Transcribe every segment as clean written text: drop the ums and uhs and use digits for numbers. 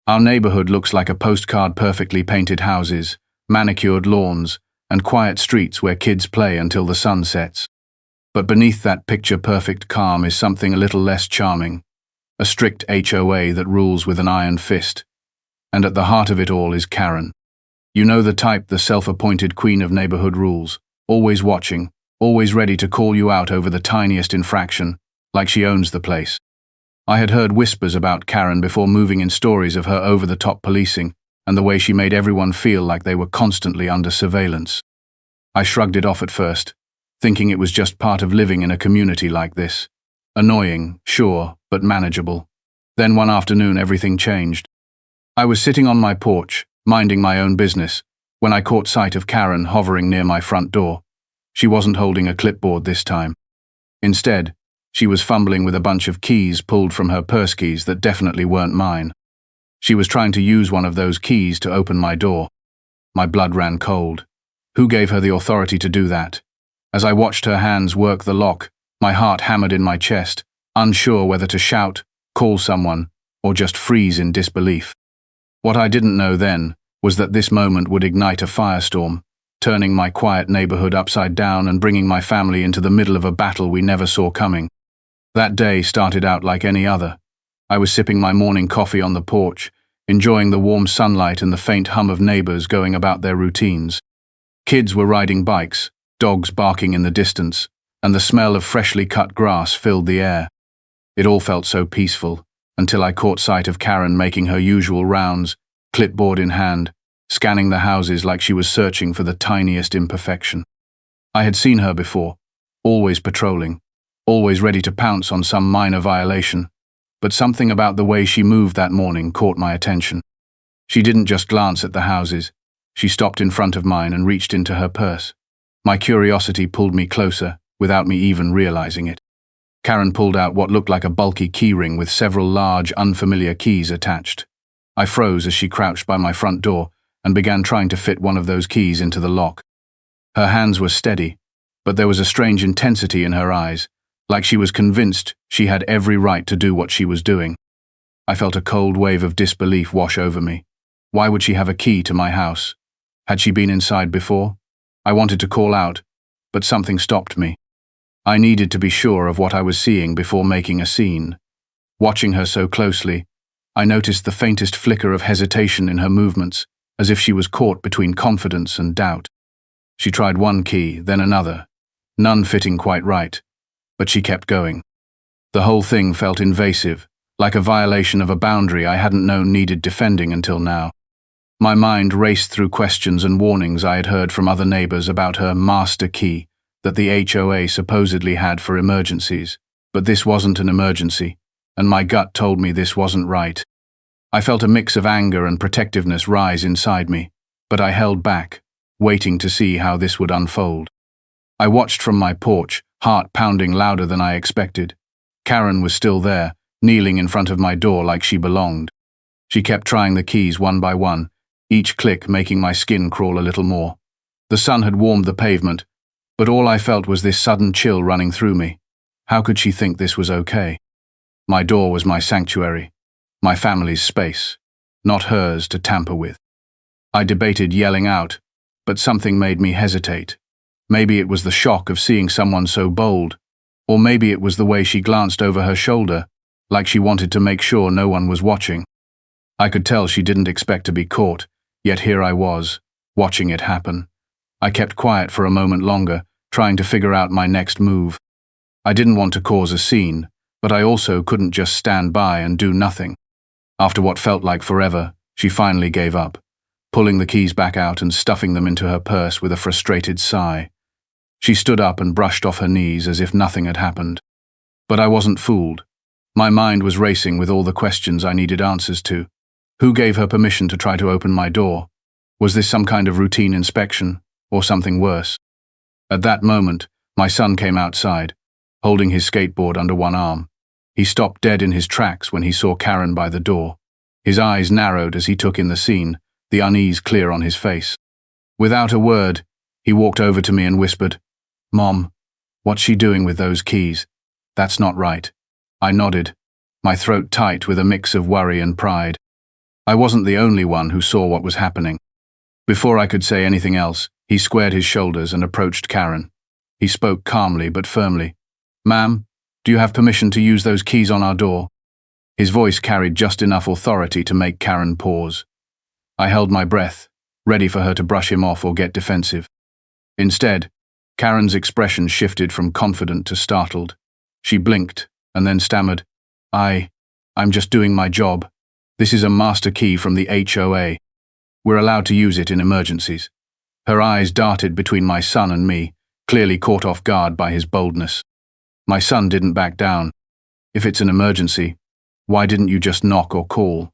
Our neighborhood looks like a postcard: perfectly painted houses, manicured lawns, and quiet streets where kids play until the sun sets. But beneath that picture-perfect calm is something a little less charming, a strict HOA that rules with an iron fist. And at the heart of it all is Karen. You know the type, the self-appointed queen of neighborhood rules, always watching, always ready to call you out over the tiniest infraction, like she owns the place. I had heard whispers about Karen before moving in, stories of her over-the-top policing and the way she made everyone feel like they were constantly under surveillance. I shrugged it off at first, thinking it was just part of living in a community like this. Annoying, sure, but manageable. Then one afternoon everything changed. I was sitting on my porch, minding my own business, when I caught sight of Karen hovering near my front door. She wasn't holding a clipboard this time. Instead, she was fumbling with a bunch of keys pulled from her purse keys that definitely weren't mine. She was trying to use one of those keys to open my door. My blood ran cold. Who gave her the authority to do that? As I watched her hands work the lock, my heart hammered in my chest, unsure whether to shout, call someone, or just freeze in disbelief. What I didn't know then was that this moment would ignite a firestorm, turning my quiet neighborhood upside down and bringing my family into the middle of a battle we never saw coming. That day started out like any other. I was sipping my morning coffee on the porch, enjoying the warm sunlight and the faint hum of neighbors going about their routines. Kids were riding bikes, dogs barking in the distance, and the smell of freshly cut grass filled the air. It all felt so peaceful, until I caught sight of Karen making her usual rounds, clipboard in hand, scanning the houses like she was searching for the tiniest imperfection. I had seen her before, always patrolling, always ready to pounce on some minor violation, but something about the way she moved that morning caught my attention. She didn't just glance at the houses, she stopped in front of mine and reached into her purse. My curiosity pulled me closer, without me even realizing it. Karen pulled out what looked like a bulky keyring with several large, unfamiliar keys attached. I froze as she crouched by my front door and began trying to fit one of those keys into the lock. Her hands were steady, but there was a strange intensity in her eyes, like she was convinced she had every right to do what she was doing. I felt a cold wave of disbelief wash over me. Why would she have a key to my house? Had she been inside before? I wanted to call out, but something stopped me. I needed to be sure of what I was seeing before making a scene. Watching her so closely, I noticed the faintest flicker of hesitation in her movements, as if she was caught between confidence and doubt. She tried one key, then another, none fitting quite right, but she kept going. The whole thing felt invasive, like a violation of a boundary I hadn't known needed defending until now. My mind raced through questions and warnings I had heard from other neighbors about her master key that the HOA supposedly had for emergencies, but this wasn't an emergency, and my gut told me this wasn't right. I felt a mix of anger and protectiveness rise inside me, but I held back, waiting to see how this would unfold. I watched from my porch, heart pounding louder than I expected. Karen was still there, kneeling in front of my door like she belonged. She kept trying the keys one by one, each click making my skin crawl a little more. The sun had warmed the pavement, but all I felt was this sudden chill running through me. How could she think this was okay? My door was my sanctuary, my family's space, not hers to tamper with. I debated yelling out, but something made me hesitate. Maybe it was the shock of seeing someone so bold, or maybe it was the way she glanced over her shoulder, like she wanted to make sure no one was watching. I could tell she didn't expect to be caught, yet here I was, watching it happen. I kept quiet for a moment longer, trying to figure out my next move. I didn't want to cause a scene, but I also couldn't just stand by and do nothing. After what felt like forever, she finally gave up, pulling the keys back out and stuffing them into her purse with a frustrated sigh. She stood up and brushed off her knees as if nothing had happened. But I wasn't fooled. My mind was racing with all the questions I needed answers to. Who gave her permission to try to open my door? Was this some kind of routine inspection, or something worse? At that moment, my son came outside, holding his skateboard under one arm. He stopped dead in his tracks when he saw Karen by the door. His eyes narrowed as he took in the scene, the unease clear on his face. Without a word, he walked over to me and whispered, "Mom, what's she doing with those keys? That's not right." I nodded, my throat tight with a mix of worry and pride. I wasn't the only one who saw what was happening. Before I could say anything else, he squared his shoulders and approached Karen. He spoke calmly but firmly. "Ma'am, do you have permission to use those keys on our door?" His voice carried just enough authority to make Karen pause. I held my breath, ready for her to brush him off or get defensive. Instead, Karen's expression shifted from confident to startled. She blinked and then stammered, I'm just doing my job. This is a master key from the HOA. We're allowed to use it in emergencies." Her eyes darted between my son and me, clearly caught off guard by his boldness. My son didn't back down. "If it's an emergency, why didn't you just knock or call?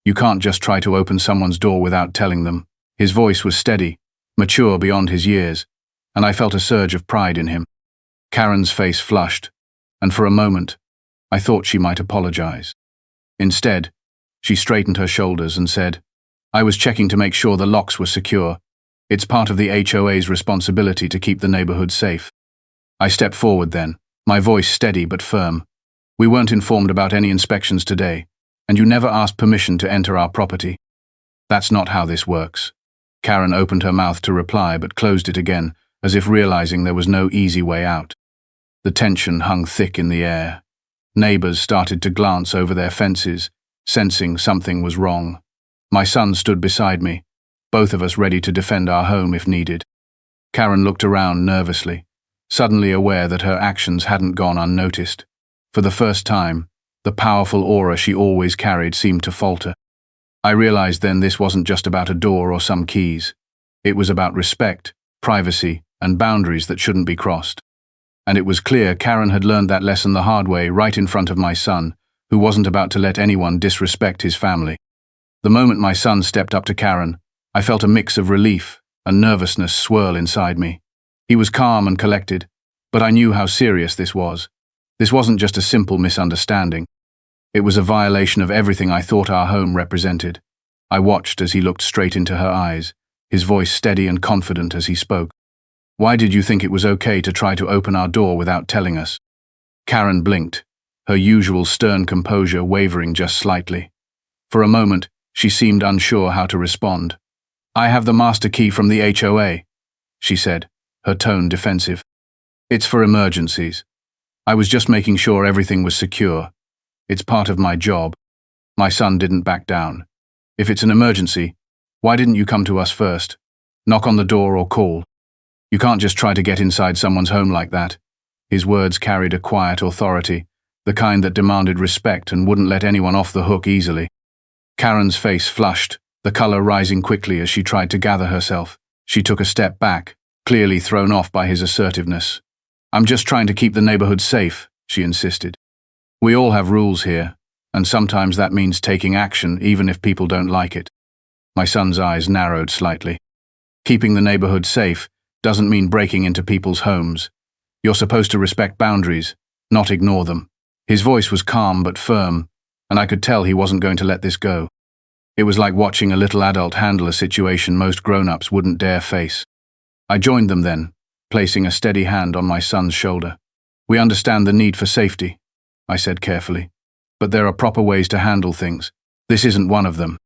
You can't just try to open someone's door without telling them." His voice was steady, mature beyond his years, and I felt a surge of pride in him. Karen's face flushed, and for a moment, I thought she might apologize. Instead, she straightened her shoulders and said, "I was checking to make sure the locks were secure. It's part of the HOA's responsibility to keep the neighborhood safe." I stepped forward then, my voice steady but firm. "We weren't informed about any inspections today, and you never asked permission to enter our property." "That's not how this works." Karen opened her mouth to reply but closed it again, as if realizing there was no easy way out. The tension hung thick in the air. Neighbors started to glance over their fences, sensing something was wrong. My son stood beside me, both of us ready to defend our home if needed. Karen looked around nervously, suddenly aware that her actions hadn't gone unnoticed. For the first time, the powerful aura she always carried seemed to falter. I realized then this wasn't just about a door or some keys. It was about respect, privacy, and boundaries that shouldn't be crossed. And it was clear Karen had learned that lesson the hard way right in front of my son, who wasn't about to let anyone disrespect his family. The moment my son stepped up to Karen, I felt a mix of relief and nervousness swirl inside me. He was calm and collected, but I knew how serious this was. This wasn't just a simple misunderstanding. It was a violation of everything I thought our home represented. I watched as he looked straight into her eyes, his voice steady and confident as he spoke. "Why did you think it was okay to try to open our door without telling us?" Karen blinked, her usual stern composure wavering just slightly. For a moment, she seemed unsure how to respond. "I have the master key from the HOA," she said, her tone defensive. "It's for emergencies. I was just making sure everything was secure. It's part of my job." My son didn't back down. "If it's an emergency, why didn't you come to us first? Knock on the door or call? You can't just try to get inside someone's home like that." His words carried a quiet authority, the kind that demanded respect and wouldn't let anyone off the hook easily. Karen's face flushed, the color rising quickly as she tried to gather herself. She took a step back, clearly thrown off by his assertiveness. "I'm just trying to keep the neighborhood safe," she insisted. "We all have rules here, and sometimes that means taking action even if people don't like it." My son's eyes narrowed slightly. "Keeping the neighborhood safe doesn't mean breaking into people's homes. You're supposed to respect boundaries, not ignore them." His voice was calm but firm, and I could tell he wasn't going to let this go. It was like watching a little adult handle a situation most grown-ups wouldn't dare face. I joined them then, placing a steady hand on my son's shoulder. "We understand the need for safety," I said carefully, "but there are proper ways to handle things. This isn't one of them.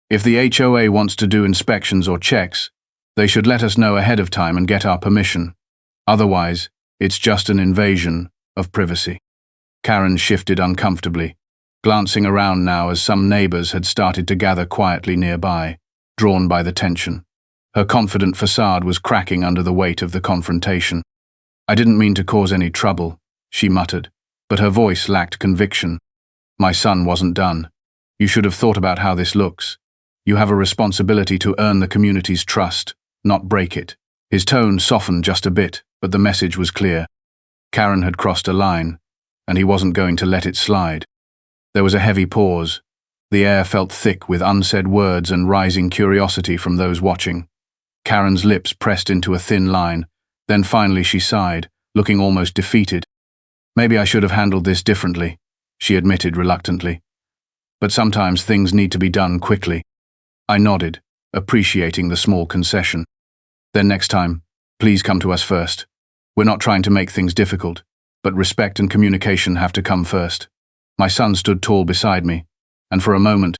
If the HOA wants to do inspections or checks, they should let us know ahead of time and get our permission. Otherwise, it's just an invasion of privacy." Karen shifted uncomfortably, glancing around now as some neighbors had started to gather quietly nearby, drawn by the tension. Her confident facade was cracking under the weight of the confrontation. "I didn't mean to cause any trouble," she muttered, but her voice lacked conviction. "My son wasn't done. You should have thought about how this looks. You have a responsibility to earn the community's trust, not break it." His tone softened just a bit, but the message was clear. Karen had crossed a line, and he wasn't going to let it slide. There was a heavy pause. The air felt thick with unsaid words and rising curiosity from those watching. Karen's lips pressed into a thin line, then finally she sighed, looking almost defeated. "Maybe I should have handled this differently," she admitted reluctantly. "But sometimes things need to be done quickly." I nodded, appreciating the small concession. "Then next time, please come to us first. We're not trying to make things difficult, but respect and communication have to come first." My son stood tall beside me, and for a moment,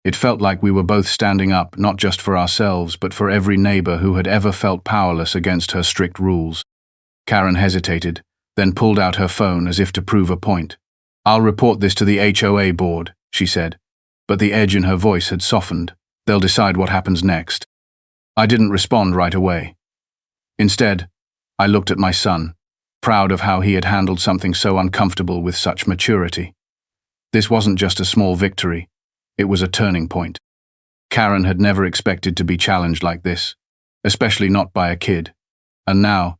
It felt like we were both standing up, not just for ourselves, but for every neighbor who had ever felt powerless against her strict rules. Karen hesitated, then pulled out her phone as if to prove a point. "I'll report this to the HOA board," she said, but the edge in her voice had softened. "They'll decide what happens next." I didn't respond right away. Instead, I looked at my son, proud of how he had handled something so uncomfortable with such maturity. This wasn't just a small victory, it was a turning point. Karen had never expected to be challenged like this, especially not by a kid. And now,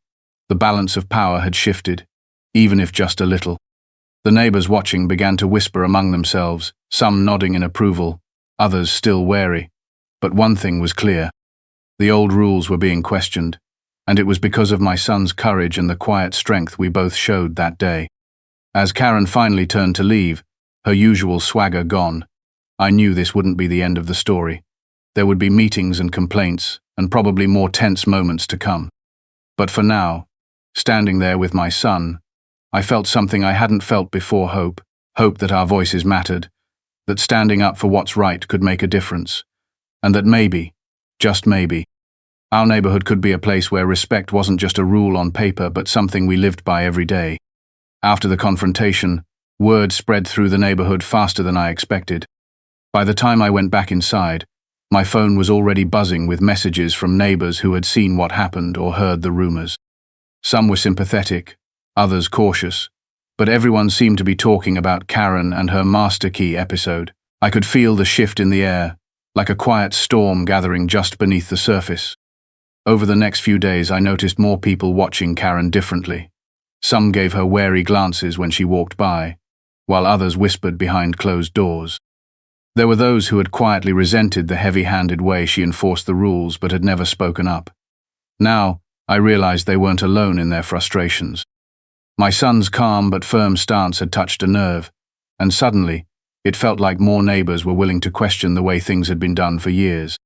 the balance of power had shifted, even if just a little. The neighbors watching began to whisper among themselves, some nodding in approval, others still wary. But one thing was clear. The old rules were being questioned, and it was because of my son's courage and the quiet strength we both showed that day. As Karen finally turned to leave, her usual swagger gone, I knew this wouldn't be the end of the story. There would be meetings and complaints, and probably more tense moments to come. But for now, standing there with my son, I felt something I hadn't felt before: hope that our voices mattered, that standing up for what's right could make a difference, and that maybe, just maybe, our neighborhood could be a place where respect wasn't just a rule on paper but something we lived by every day. After the confrontation, word spread through the neighborhood faster than I expected. By the time I went back inside, my phone was already buzzing with messages from neighbors who had seen what happened or heard the rumors. Some were sympathetic, others cautious, but everyone seemed to be talking about Karen and her master key episode. I could feel the shift in the air, like a quiet storm gathering just beneath the surface. Over the next few days, I noticed more people watching Karen differently. Some gave her wary glances when she walked by, while others whispered behind closed doors. There were those who had quietly resented the heavy-handed way she enforced the rules but had never spoken up. Now, I realized they weren't alone in their frustrations. My son's calm but firm stance had touched a nerve, and suddenly, it felt like more neighbors were willing to question the way things had been done for years.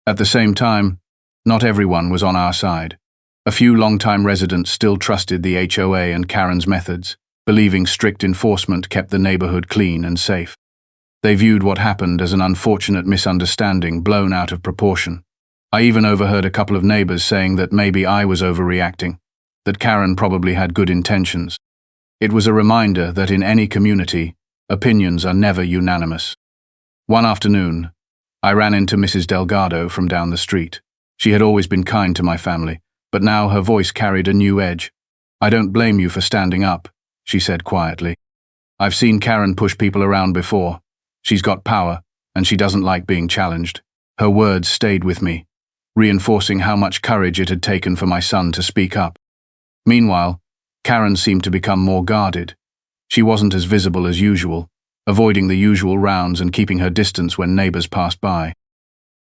At the same time, not everyone was on our side. A few longtime residents still trusted the HOA and Karen's methods, believing strict enforcement kept the neighborhood clean and safe. They viewed what happened as an unfortunate misunderstanding blown out of proportion. I even overheard a couple of neighbors saying that maybe I was overreacting, that Karen probably had good intentions. It was a reminder that in any community, opinions are never unanimous. One afternoon, I ran into Mrs. Delgado from down the street. She had always been kind to my family, but now her voice carried a new edge. "I don't blame you for standing up," she said quietly. "I've seen Karen push people around before. She's got power, and she doesn't like being challenged." Her words stayed with me, reinforcing how much courage it had taken for my son to speak up. Meanwhile, Karen seemed to become more guarded. She wasn't as visible as usual, avoiding the usual rounds and keeping her distance when neighbors passed by.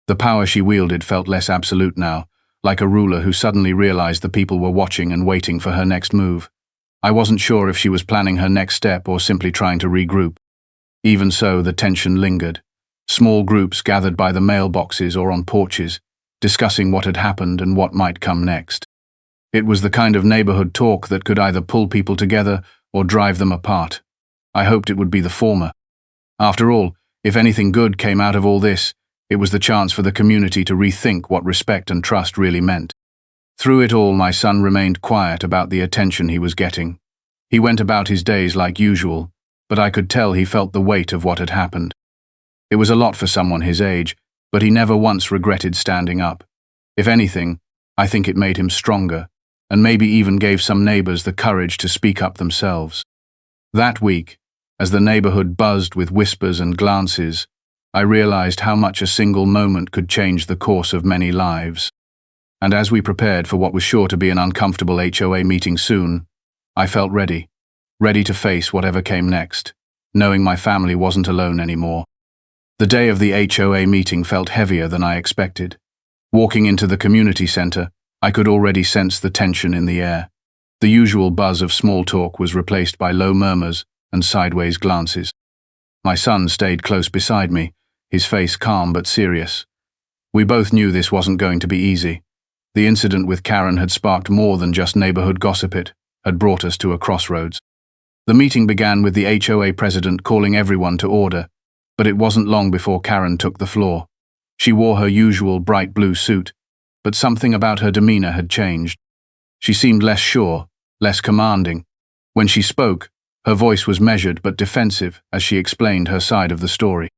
The power she wielded felt less absolute now, like a ruler who suddenly realized the people were watching and waiting for her next move. I wasn't sure if she was planning her next step or simply trying to regroup. Even so, the tension lingered. Small groups gathered by the mailboxes or on porches, discussing what had happened and what might come next. It was the kind of neighborhood talk that could either pull people together or drive them apart. I hoped it would be the former. After all, if anything good came out of all this, it was the chance for the community to rethink what respect and trust really meant. Through it all, my son remained quiet about the attention he was getting. He went about his days like usual, but I could tell he felt the weight of what had happened. It was a lot for someone his age, but he never once regretted standing up. If anything, I think it made him stronger, and maybe even gave some neighbors the courage to speak up themselves. That week, as the neighborhood buzzed with whispers and glances, I realized how much a single moment could change the course of many lives. And as we prepared for what was sure to be an uncomfortable HOA meeting soon, I felt ready to face whatever came next, knowing my family wasn't alone anymore. The day of the HOA meeting felt heavier than I expected. Walking into the community center, I could already sense the tension in the air. The usual buzz of small talk was replaced by low murmurs and sideways glances. My son stayed close beside me, his face calm but serious. We both knew this wasn't going to be easy. The incident with Karen had sparked more than just neighborhood gossip. It had brought us to a crossroads. The meeting began with the HOA president calling everyone to order. But it wasn't long before Karen took the floor. She wore her usual bright blue suit, but something about her demeanor had changed. She seemed less sure, less commanding. When she spoke, her voice was measured but defensive as she explained her side of the story.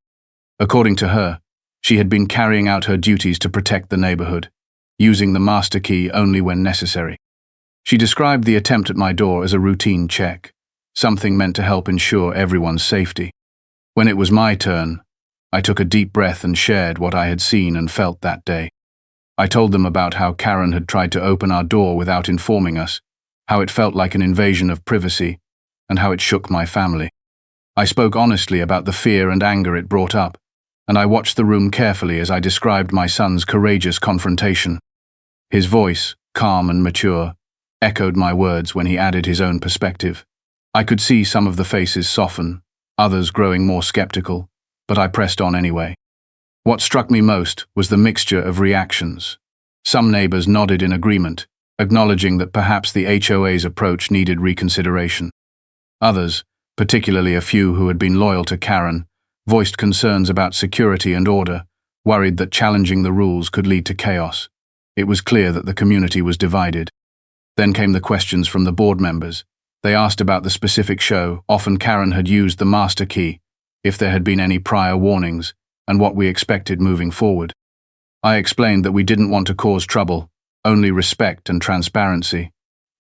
According to her, she had been carrying out her duties to protect the neighborhood, using the master key only when necessary. She described the attempt at my door as a routine check, something meant to help ensure everyone's safety. When it was my turn, I took a deep breath and shared what I had seen and felt that day. I told them about how Karen had tried to open our door without informing us, how it felt like an invasion of privacy, and how it shook my family. I spoke honestly about the fear and anger it brought up, and I watched the room carefully as I described my son's courageous confrontation. His voice, calm and mature, echoed my words when he added his own perspective. I could see some of the faces soften, others growing more skeptical, but I pressed on anyway. What struck me most was the mixture of reactions. Some neighbors nodded in agreement, acknowledging that perhaps the HOA's approach needed reconsideration. Others, particularly a few who had been loyal to Karen, voiced concerns about security and order, worried that challenging the rules could lead to chaos. It was clear that the community was divided. Then came the questions from the board members. They asked about the specific show, often Karen had used the master key, if there had been any prior warnings, and what we expected moving forward. I explained that we didn't want to cause trouble, only respect and transparency.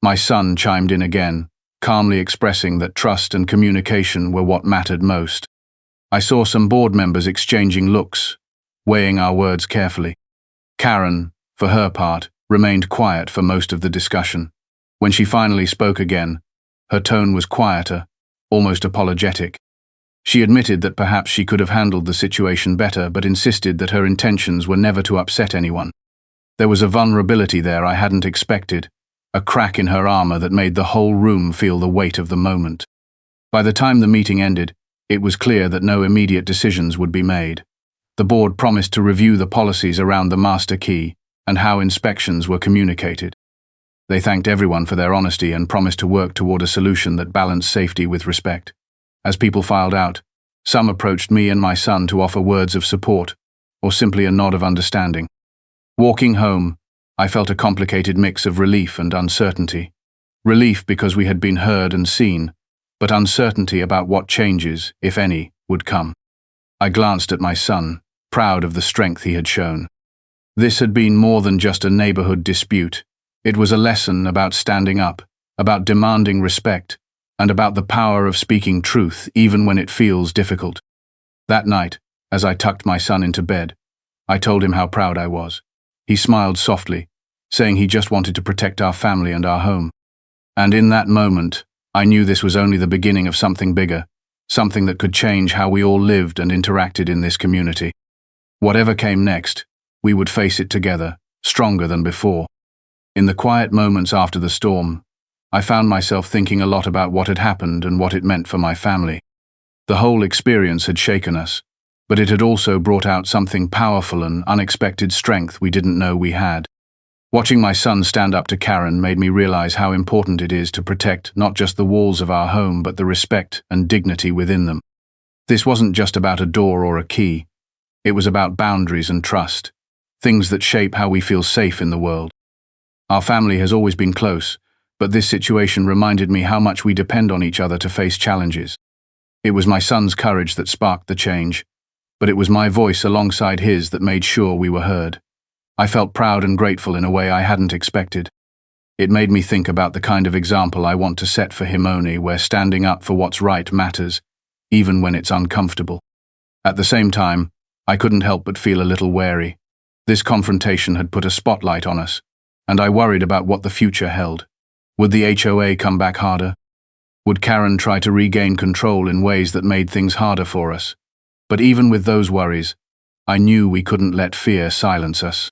My son chimed in again, calmly expressing that trust and communication were what mattered most. I saw some board members exchanging looks, weighing our words carefully. Karen, for her part, remained quiet for most of the discussion. When she finally spoke again, her tone was quieter, almost apologetic. She admitted that perhaps she could have handled the situation better, but insisted that her intentions were never to upset anyone. There was a vulnerability there I hadn't expected, a crack in her armor that made the whole room feel the weight of the moment. By the time the meeting ended, it was clear that no immediate decisions would be made. The board promised to review the policies around the master key and how inspections were communicated. They thanked everyone for their honesty and promised to work toward a solution that balanced safety with respect. As people filed out, some approached me and my son to offer words of support, or simply a nod of understanding. Walking home, I felt a complicated mix of relief and uncertainty. Relief because we had been heard and seen, but uncertainty about what changes, if any, would come. I glanced at my son, proud of the strength he had shown. This had been more than just a neighborhood dispute. It was a lesson about standing up, about demanding respect, and about the power of speaking truth even when it feels difficult. That night, as I tucked my son into bed, I told him how proud I was. He smiled softly, saying he just wanted to protect our family and our home. And in that moment, I knew this was only the beginning of something bigger, something that could change how we all lived and interacted in this community. Whatever came next, we would face it together, stronger than before. In the quiet moments after the storm, I found myself thinking a lot about what had happened and what it meant for my family. The whole experience had shaken us, but it had also brought out something powerful and unexpected strength we didn't know we had. Watching my son stand up to Karen made me realize how important it is to protect not just the walls of our home but the respect and dignity within them. This wasn't just about a door or a key. It was about boundaries and trust, things that shape how we feel safe in the world. Our family has always been close, but this situation reminded me how much we depend on each other to face challenges. It was my son's courage that sparked the change, but it was my voice alongside his that made sure we were heard. I felt proud and grateful in a way I hadn't expected. It made me think about the kind of example I want to set for Himone, where standing up for what's right matters, even when it's uncomfortable. At the same time, I couldn't help but feel a little wary. This confrontation had put a spotlight on us, and I worried about what the future held. Would the HOA come back harder? Would Karen try to regain control in ways that made things harder for us? But even with those worries, I knew we couldn't let fear silence us.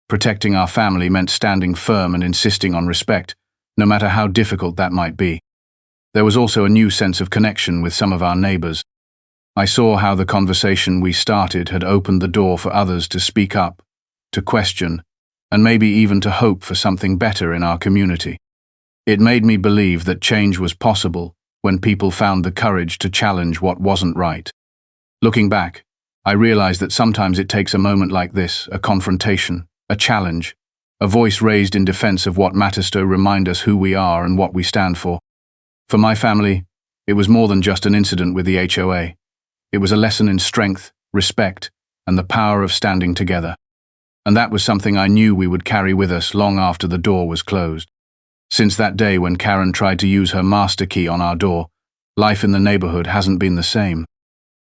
Protecting our family meant standing firm and insisting on respect, no matter how difficult that might be. There was also a new sense of connection with some of our neighbors. I saw how the conversation we started had opened the door for others to speak up, to question, and maybe even to hope for something better in our community. It made me believe that change was possible when people found the courage to challenge what wasn't right. Looking back, I realized that sometimes it takes a moment like this, a confrontation, a challenge, a voice raised in defense of what matters to remind us who we are and what we stand for. For my family, it was more than just an incident with the HOA. It was a lesson in strength, respect, and the power of standing together. And that was something I knew we would carry with us long after the door was closed. Since that day when Karen tried to use her master key on our door, life in the neighborhood hasn't been the same.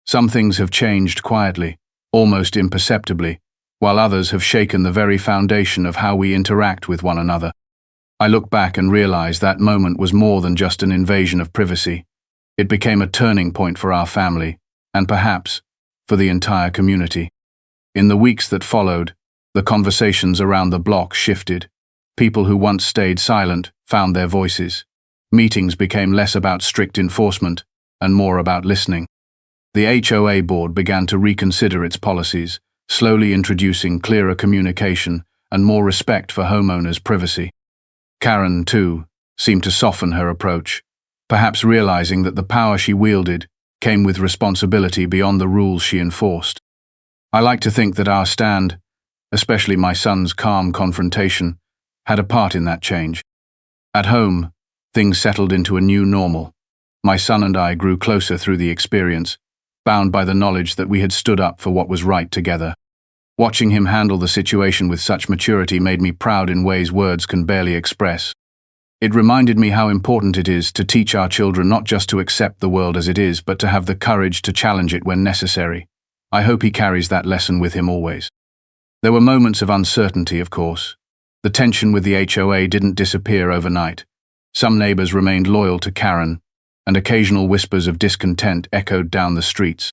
Some things have changed quietly, almost imperceptibly, while others have shaken the very foundation of how we interact with one another. I look back and realize that moment was more than just an invasion of privacy. It became a turning point for our family, and perhaps, for the entire community. In the weeks that followed, the conversations around the block shifted. People who once stayed silent found their voices. Meetings became less about strict enforcement and more about listening. The HOA board began to reconsider its policies, slowly introducing clearer communication and more respect for homeowners' privacy. Karen, too, seemed to soften her approach, perhaps realizing that the power she wielded came with responsibility beyond the rules she enforced. I like to think that our stand, especially my son's calm confrontation, had a part in that change. At home, things settled into a new normal. My son and I grew closer through the experience, bound by the knowledge that we had stood up for what was right together. Watching him handle the situation with such maturity made me proud in ways words can barely express. It reminded me how important it is to teach our children not just to accept the world as it is, but to have the courage to challenge it when necessary. I hope he carries that lesson with him always. There were moments of uncertainty, of course. The tension with the HOA didn't disappear overnight. Some neighbors remained loyal to Karen, and occasional whispers of discontent echoed down the streets.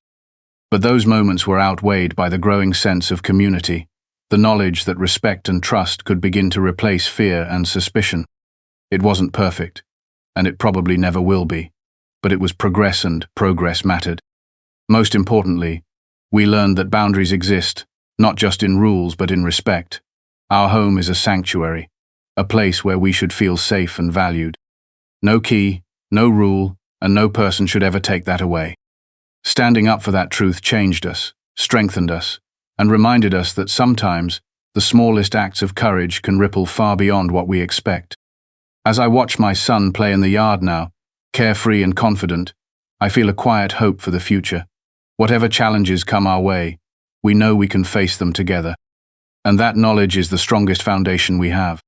But those moments were outweighed by the growing sense of community, the knowledge that respect and trust could begin to replace fear and suspicion. It wasn't perfect, and it probably never will be, but it was progress, and progress mattered. Most importantly, we learned that boundaries exist, not just in rules but in respect. Our home is a sanctuary, a place where we should feel safe and valued. No key, no rule, and no person should ever take that away. Standing up for that truth changed us, strengthened us, and reminded us that sometimes the smallest acts of courage can ripple far beyond what we expect. As I watch my son play in the yard now, carefree and confident, I feel a quiet hope for the future. Whatever challenges come our way, we know we can face them together. And that knowledge is the strongest foundation we have.